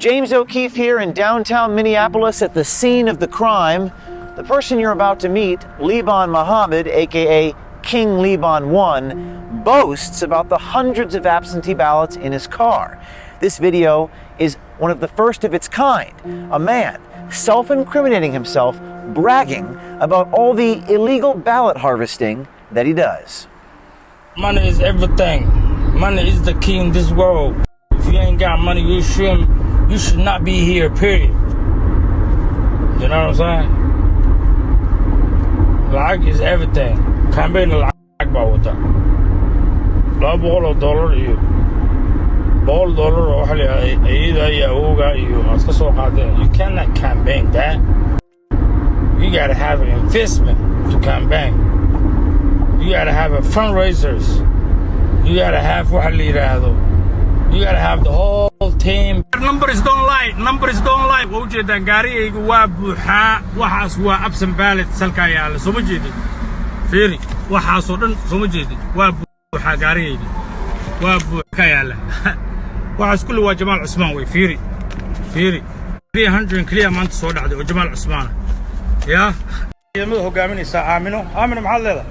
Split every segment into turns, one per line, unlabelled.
James O'Keefe here in downtown Minneapolis at the scene of the crime. The person you're about to meet, Liban Mohammed, aka King Liban 1, boasts about the hundreds of absentee ballots in his car. This video is one of the first of its kind. A man self-incriminating himself, bragging about all the illegal ballot harvesting that he does.
Money is everything. Money is the key in this world. If you ain't got money, you should not be here, period. You know what I'm saying? Lacag is everything. Campaign lacag baa wata. $200 iyo $100 oo waxa la ayida iyo awooga iyo aad ka soo qaadeen. You cannot campaign that. You gotta have an investment to campaign. You gotta have a fundraisers. You gotta have waxa la yiraahdo. You gotta have the whole team. Numbers don't lie. Numbers don't lie. Wajida gaariyaygu waa buuxaa. Waxaas waa absent ballot salka yaala. Soo ma jeedid. Fiiri, waxaas oo dhan soo ma jeedid. Waa buuxaa gaariyaygu. Waa buuxaa yaala. Waxaas kullu waa Jamaal Cusmaan way. Fiiri. 300 clear maanta soo dhacday oo Jamaal Cusmaan. Ya. Ciidamada hogaaminaysa Aamino maxaad leedahay?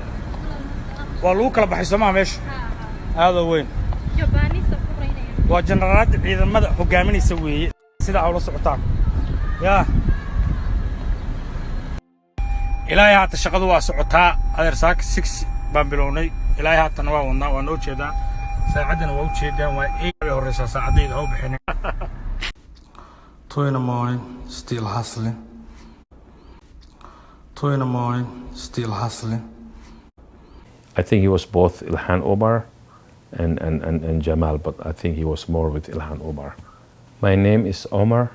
Waa lagu kala baxay Soomaa meesha. Aado weyn. waa generaalada ciidamada hogaaminaysa weeye sida ay la socotaan yaa ilaahay haata shaqadu waa socotaa adeer saak 6 baan bilownay ilaahay haatana waa wadnaa waa noo jeedaa saacadana waa u jeedaan waa ay horeysa saacadayda oo bixinay 2 in the morning still hustling 2 in the morning still hustling.
I think he was both Ilhan Omar and Jamal, but I think he was more with Ilhan Omar. My name is Omar,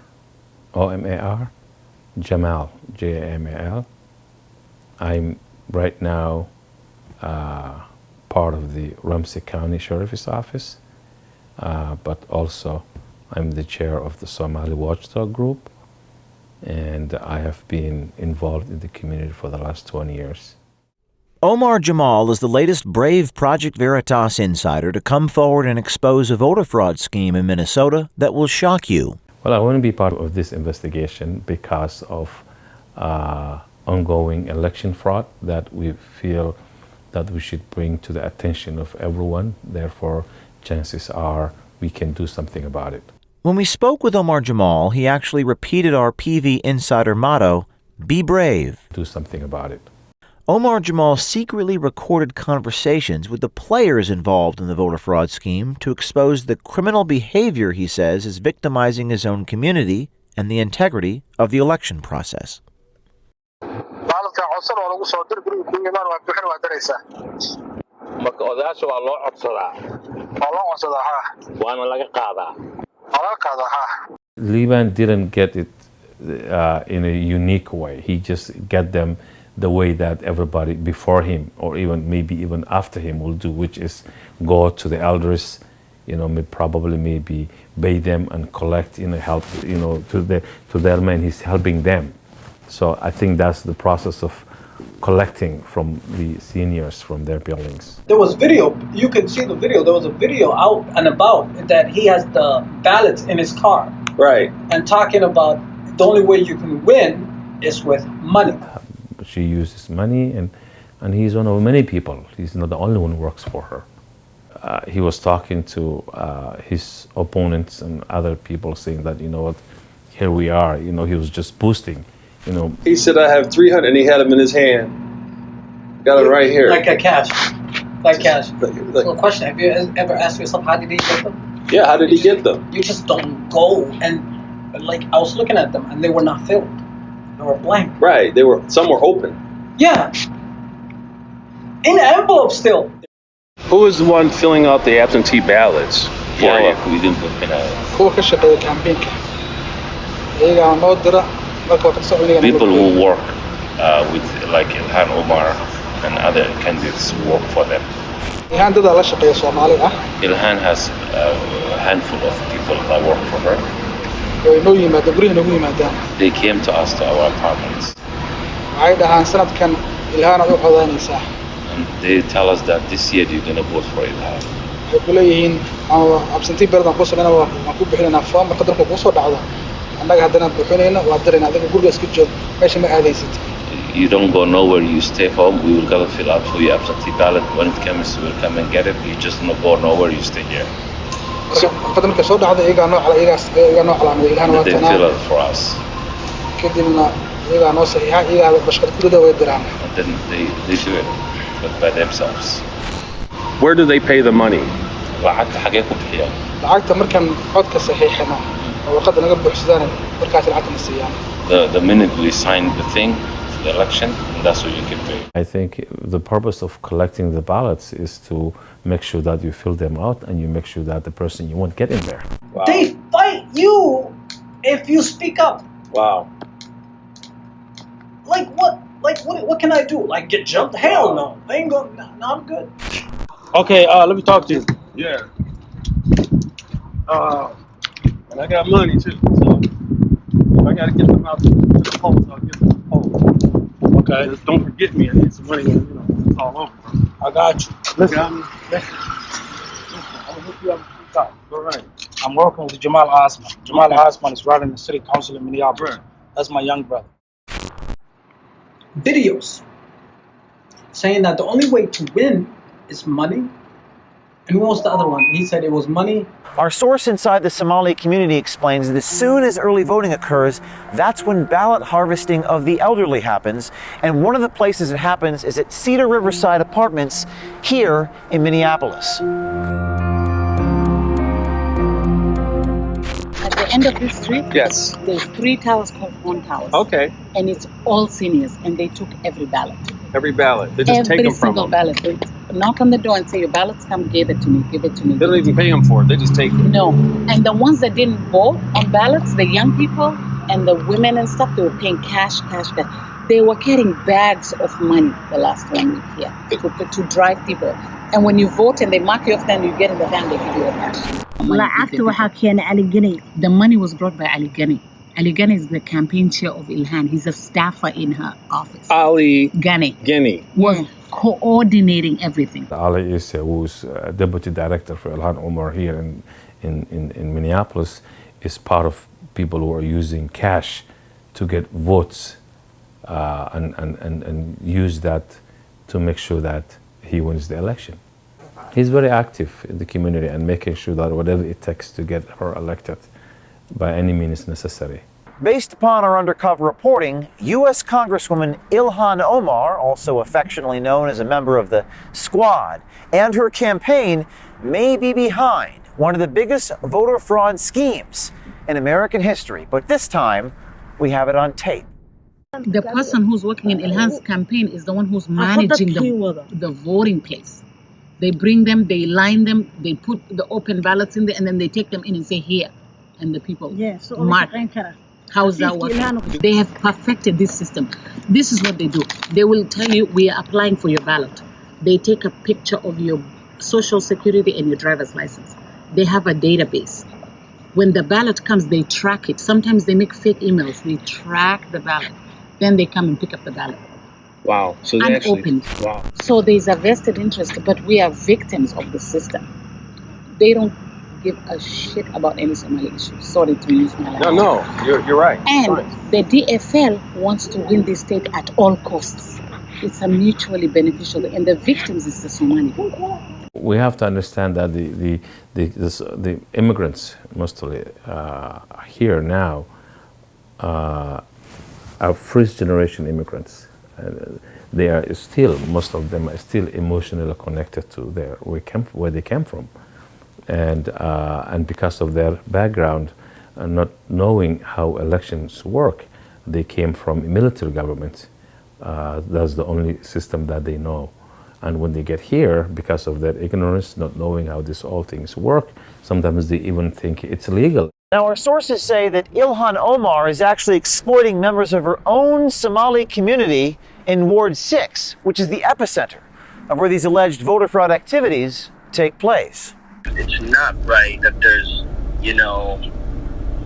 O-M-A-R, Jamal, J-A-M-A-L. I'm right now part of the Ramsey County Sheriff's Office, but also I'm the chair of the Somali Watchdog Group, and I have been involved in the community for the last 20 years.
Omar Jamal is the latest brave Project Veritas insider to come forward and expose a voter fraud scheme in Minnesota that will shock you.
Well, I want to be part of this investigation because of ongoing election fraud that we feel that we should bring to the attention of everyone. Therefore, chances are we can do something about it.
When we spoke with Omar Jamal, he actually repeated our PV insider motto, be brave.
Do something about it.
Omar Jamal secretly recorded conversations with the players involved in the voter fraud scheme to expose the criminal behavior he says is victimizing his own community and the integrity of the election process.
Liban didn't get it in a unique way. He just got them the way that everybody before him or maybe even after him will do, which is go to the elders, probably maybe pay them and collect, help, to their men. He's helping them. So I think that's the process of collecting from the seniors from their buildings.
There was video, you can see the video, there was a video out and about that he has the ballots in his car.
Right.
And talking about the only way you can win is with money.
She uses money, and he's one of many people. He's not the only one who works for her. He was talking to his opponents and other people saying that, here we are. He was just boosting,
He said, I have 300, and he had them in his hand. Got it right here.
Like a cash. Like cash. So question, have you ever asked yourself, how did he get them?
Yeah, how did he get them?
You just don't go and, I was looking at them, and they were not filled. They were blank.
Right. Some were open.
Yeah. In the envelope still.
Who was the one filling out the absentee ballots for you?
People who work with like Ilhan Omar and other candidates work for them. Ilhan has a handful of people that work for her. They came to us to our apartments. And they tell us that this year you're going to vote for Ilhan.
kuleeyihiin absentee ballot aan ku sameeyna waan ku bixinayna form marka dalka ku soo dhacdo annaga haddana buuxinayna waa dirayna adiga guriga iska joog meesha ma aadaysid.
You don't go nowhere, you stay home. We will go fill out for your absentee ballot. When it comes, we'll come and get it. You just not go nowhere, you stay here.
Marka marka soo dhacdo iyagaa noo calaamaday Ilhan waa
They fill out for us.
kadibna iyagaa noo saxiixa iyagaa bashqad kulida way diraan.
And then they do it but by themselves.
Where do they pay the money?
lacagta xagee ku bixiyaan?
lacagta markaan codka saxiixana oo warqadda naga buuxsadaan markaas lacagta na siiyaan.
The minute we sign the thing, the election, and that's what you can pay.
I think the purpose of collecting the ballots is to make sure that you fill them out and you make sure that the person you want get in there.
Wow.
They fight you if you speak up.
Wow.
Like what? Like what can I do? Like get jumped? Hell no. I ain't going. No, I'm good.
Okay, let me talk to you.
Yeah. And I got money too, so if I gotta get them out to the polls, I'll get them to the polls.
Okay.
Just don't forget me. I need some money when it's all over, bro.
I got you. Listen,
Got me?
listen. I'm gonna hook you up with $3.
All right.
I'm working with Jamal Osman. Jamal Osman is running the city council in Minneapolis.
Right.
That's my young brother.
Videos saying that the only way to win is money. And what was the other one? He said it was money.
Our source inside the Somali community explains that as soon as early voting occurs, that's when ballot harvesting of the elderly happens. And one of the places it happens is at Cedar Riverside Apartments here in Minneapolis.
At the end of this street,
Yes.
there's 3 towers called One Towers.
Okay.
And it's all seniors, and they took every ballot.
Every ballot. They just take
Every
them from
single
them.
ballot. They knock on the door and say, your ballots come, give it to me, give it to me.
They don't even pay them for it. They just take it.
No. And the ones that didn't vote on ballots, the young people and the women and stuff, they were paying cash. They were carrying bags of money the last 1 week here to drive people. And when you vote and they mark you off, then you get in the van, they give you a cash.
lacagta waxaa keenay Ali Gani.
The money was brought by Ali Gani. Ali Gani is the campaign chair of Ilhan. He's a staffer in her office.
Ali
Gani
Guinea.
was coordinating everything.
Ali is who's deputy director for Ilhan Omar here in Minneapolis, is part of people who are using cash to get votes and use that to make sure that he wins the election. He's very active in the community and making sure that whatever it takes to get her elected by any means necessary.
Based upon our undercover reporting, U.S. Congresswoman Ilhan Omar, also affectionately known as a member of the Squad, and her campaign may be behind one of the biggest voter fraud schemes in American history. But this time, we have it on tape.
The person who's working in Ilhan's campaign is the one who's managing the voting place. They bring them, they line them, they put the open ballots in there, and then they take them in and say, here. And the people mark. How's that working? They have perfected this system. This is what they do. They will tell you, we are applying for your ballot. They take a picture of your social security and your driver's license. They have a database. When the ballot comes, they track it. Sometimes they make fake emails. They track the ballot. Then they come and pick up the ballot.
Wow. So they
Unopened.
actually. Wow.
So there's a vested interest, but we are victims of the system. They don't give a shit about any Somali issue. Sorry to use my language.
No, you're right.
And
Right.
the DFL wants to win this state at all costs. It's a mutually beneficial, and the victims is the Somali.
We have to understand that the immigrants, mostly here now, are first generation immigrants. They are still, most of them are still emotionally connected to where they came from. And because of their background, not knowing how elections work, they came from military government. That's the only system that they know. And when they get here, because of their ignorance, not knowing how all things work, sometimes they even think it's legal.
Now, our sources say that Ilhan Omar is actually exploiting members of her own Somali community in Ward 6, which is the epicenter of where these alleged voter fraud activities take place.
It's not right that there's,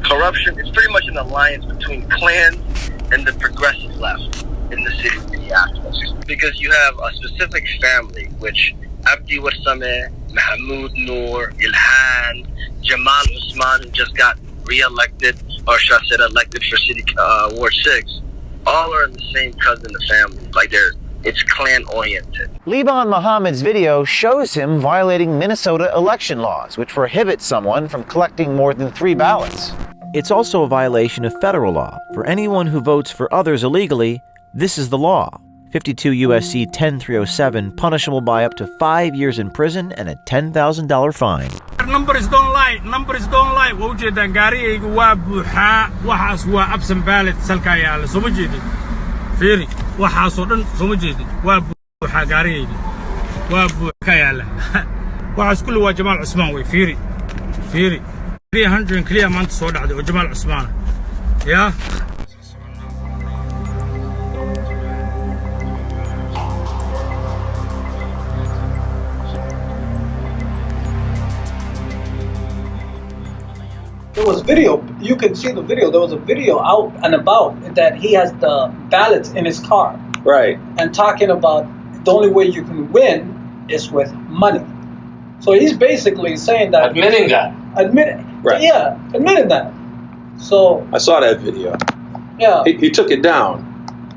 corruption. It's pretty much an alliance between clans and the progressive left in the city of Minneapolis. Because you have a specific family, which Abdi Warsame Mahmoud Noor, Ilhan, Jamal Usman, who just got re-elected, or should I say elected for City Ward 6, all are in the same cousin of family. Like it's clan-oriented.
Liban Mohammed's video shows him violating Minnesota election laws, which prohibit someone from collecting more than 3 ballots.
It's also a violation of federal law. For anyone who votes for others illegally, this is the law. 52 U.S.C. 10307, punishable by up to 5 years in prison and a $10,000 fine.
Numbers don't lie. Numbers don't lie. Wajida gaarigaygu waa buuxaa. Waxaas waa absent ballot salka yaala. Soo ma jeedin. Fiiri, waxaas oo dhan soo ma jeedin. Waa buuxaa gaarigaygu. Waa buuxa yaala. Waxaas kullu waa Jamal Usman way. Fiiri. 300 clear maanta soo dhacday oo Jamal Usman. Yeah.
There was video. You can see the video. There was a video out and about that he has the ballots in his car.
Right.
And talking about the only way you can win is with money. So he's basically saying that.
Admitting that. Right.
Yeah, admitting that. So.
I saw that video.
Yeah.
He took it down.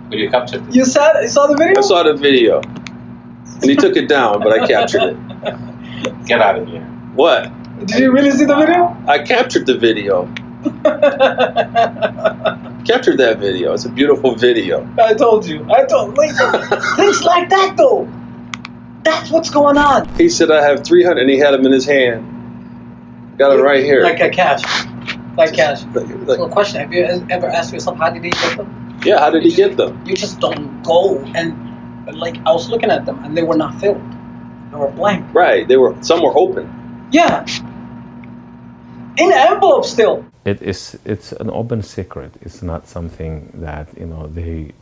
But you captured it.
You saw the video?
I saw the video. And he took it down, but I captured it. Get out of here. What?
Did you really see the video?
I captured the video. Captured that video. It's a beautiful video.
I told you. Things like that, though. That's what's going on.
He said, I have 300, and he had them in his hand. Got it right here.
Like a cash. Like cash. So, question, have you ever asked yourself, how did he get them?
Yeah, how did he get them?
You just don't go. And, like, I was looking at them, and they were not filled. They were blank.
Right. Some were open.
Yeah. In an envelope still.
It's an open secret. It's not something that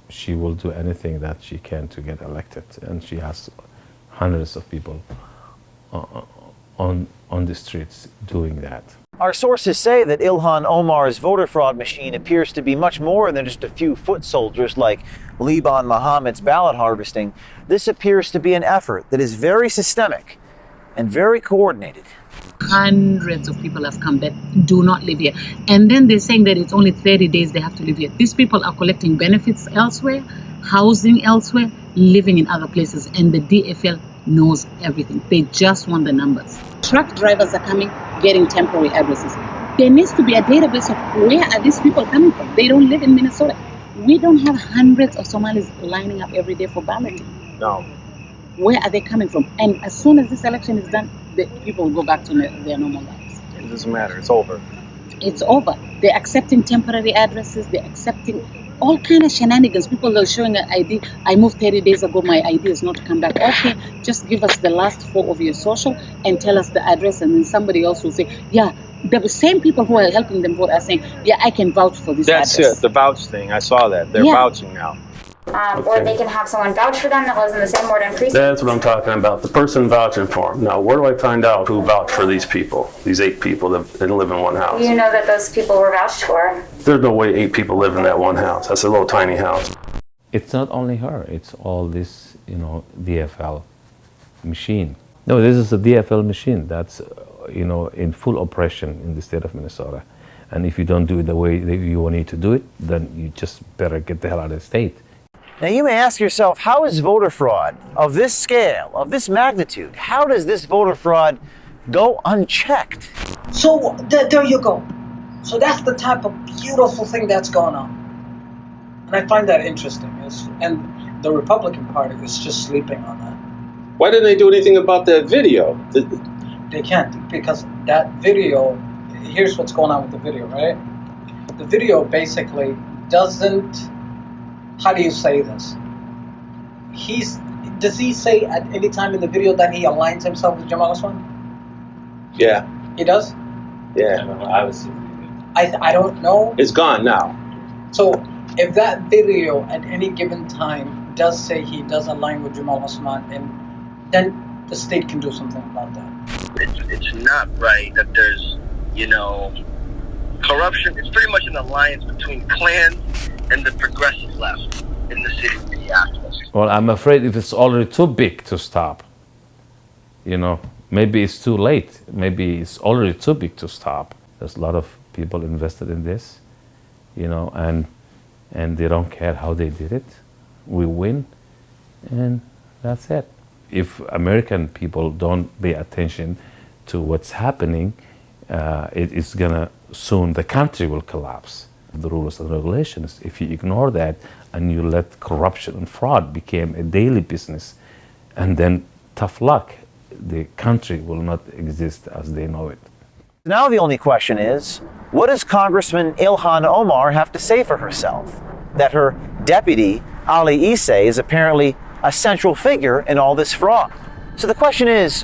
she will do anything that she can to get elected, and she has hundreds of people on the streets doing that.
Our sources say that Ilhan Omar's voter fraud machine appears to be much more than just a few foot soldiers like Liban Mohammed's ballot harvesting. This appears to be an effort that is very systemic and very coordinated.
Hundreds of people have come that do not live here. And then they're saying that it's only 30 days they have to live here. These people are collecting benefits elsewhere, housing elsewhere, living in other places. And the DFL knows everything. They just want the numbers. Truck drivers are coming, getting temporary addresses. There needs to be a database of where are these people coming from. They don't live in Minnesota. We don't have hundreds of Somalis lining up every day for balloting.
No.
Where are they coming from? And as soon as this election is done, the people will go back to their normal lives.
It doesn't matter. It's over.
It's over. They're accepting temporary addresses. They're accepting all kind of shenanigans. People are showing an ID. I moved 30 days ago. My ID is not to come back. Okay, just give us the last 4 of your social and tell us the address. And then somebody else will say, yeah, the same people who are helping them vote are saying, yeah, I can vouch for this address.
That's it. The vouch thing. I saw that. They're vouching now.
Or they can have someone vouch for them that lives in the same ward and precinct.
That's what I'm talking about, the person vouching for them. Now, where do I find out who vouched for these people, these 8 people that didn't live in one house?
You know that those people were vouched for.
There's no way 8 people live in that one house. That's a little tiny house.
It's not only her, it's all this, DFL machine. No, this is a DFL machine that's, in full operation in the state of Minnesota. And if you don't do it the way that you need to do it, then you just better get the hell out of the state.
Now you may ask yourself, how is voter fraud of this scale, of this magnitude, how does this voter fraud go unchecked?
So there you go. So that's the type of beautiful thing that's going on. And I find that interesting. And the Republican Party is just sleeping on that.
Why didn't they do anything about that video?
They can't, because that video, here's what's going on with the video, right? The video basically doesn't, how do you say this? Does he say at any time in the video that he aligns himself with Jamal Usman?
Yeah.
He does?
Yeah.
I don't know.
It's gone now.
So if that video at any given time does say he does align with Jamal Usman, and then the state can do something about that.
It's not right that there's, corruption. It's pretty much an alliance between clans and the progressive left in the city of Minneapolis.
Well, I'm afraid if it's already too big to stop, maybe it's too late. Maybe it's already too big to stop. There's a lot of people invested in this, and they don't care how they did it. We win, and that's it. If American people don't pay attention to what's happening, it is gonna soon, the country will collapse. The rules and regulations, if you ignore that and you let corruption and fraud become a daily business, and then tough luck, the country will not exist as they know it.
Now the only question is, what does Congressman Ilhan Omar have to say for herself? That her deputy, Ali Issei, is apparently a central figure in all this fraud. So the question is,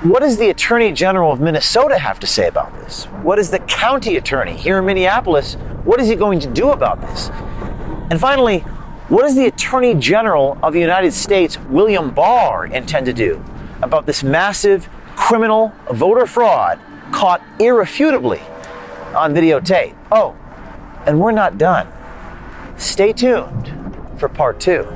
what does the Attorney General of Minnesota have to say about this? What is the county attorney here in Minneapolis? What is he going to do about this? And finally, what does the Attorney General of the United States, William Barr, intend to do about this massive criminal voter fraud caught irrefutably on videotape? Oh, and we're not done. Stay tuned for part 2.